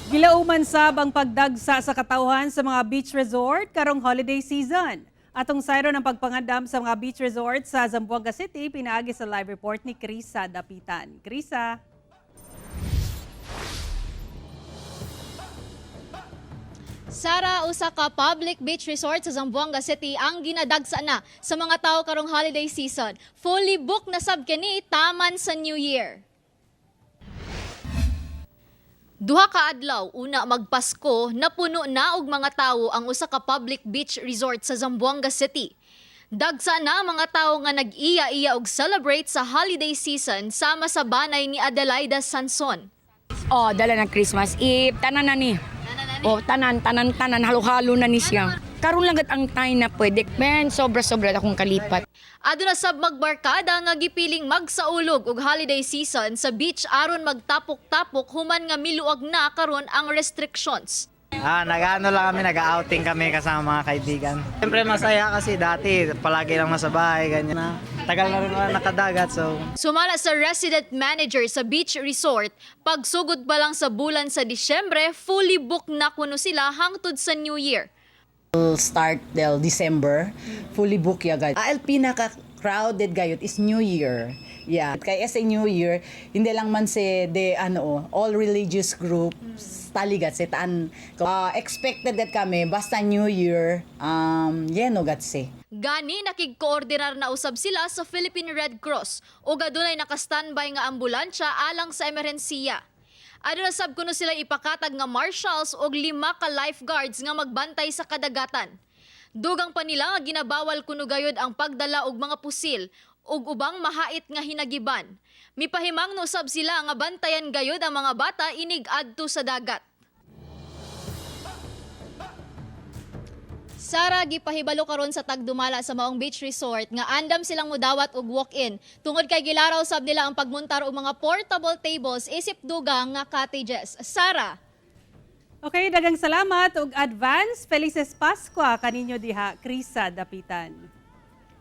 Gilauman sab ang pagdagsa sa katawhan sa mga beach resort karong holiday season. Atong sayro ng pagpangandam sa mga beach resort sa Zamboanga City, pinaagi sa live report ni Krisa Dapitan. Krisa. Sara, usa ka public beach resort sa Zamboanga City ang ginadagsa na sa mga tao karong holiday season. Fully booked na sab kini taman sa New Year. Duha ka adlaw una magpasko, napuno na og mga tawo ang usa ka public beach resort sa Zamboanga City. Dagsa na ang mga tawo nga nag-iya-iya og celebrate sa holiday season sama sa banay ni Adelaida Sanson. Oh, dala ng Christmas Eve, tanan na ni. Oh, tanan, halo-halo na ni siya. Karon lang gat ang time na pwede. Men, sobra-sobra akong kalipat. Aduna sab magbarkada nga gipiling magsaulog og holiday season sa beach aron magtapok-tapok human nga miluag na karon ang restrictions. Nag-ano lang kami, nag-outing kami kasama mga kaibigan. Siyempre masaya kasi dati palagi lang nasa bahay, ganyan na. Tagal na rin na nakadagat, so... Sumala sa resident manager sa beach resort, pagsugod pa lang sa bulan sa Disyembre, fully booked na kuno sila hangtod sa New Year. Start till December, fully booked ya guys. Ang pinaka-crowded gayot is New Year. Yeah, kaya sa New Year, hindi lang man si all religious groups taligat sitaan. Expected that kami basta New Year, yeno gatse. Gani nakig-koordinar na usab sila sa Philippine Red Cross ug adunay naka-standby nga ambulansya alang sa emerhensiya. Aduna sab kuno sila ipakatag nga marshals og 5 ka lifeguards nga magbantay sa kadagatan. Dugang pa nila nga ginabawal kuno gayud ang pagdala og mga pusil ug ubang mahait nga hinagiban. Mipahimangno sab sila nga bantayan gayud ang mga bata inig adto sa dagat. Sara, gipahibalo karon sa tagdumala sa maong beach resort nga andam silang mudawat og walk-in. Tungod kay gilaraw sab nila ang pagmuntar og mga portable tables isip dugang nga cottages. Sara. Okay, dagang salamat ug advance Felices Pascua kaninyo diha, Krisa Dapitan.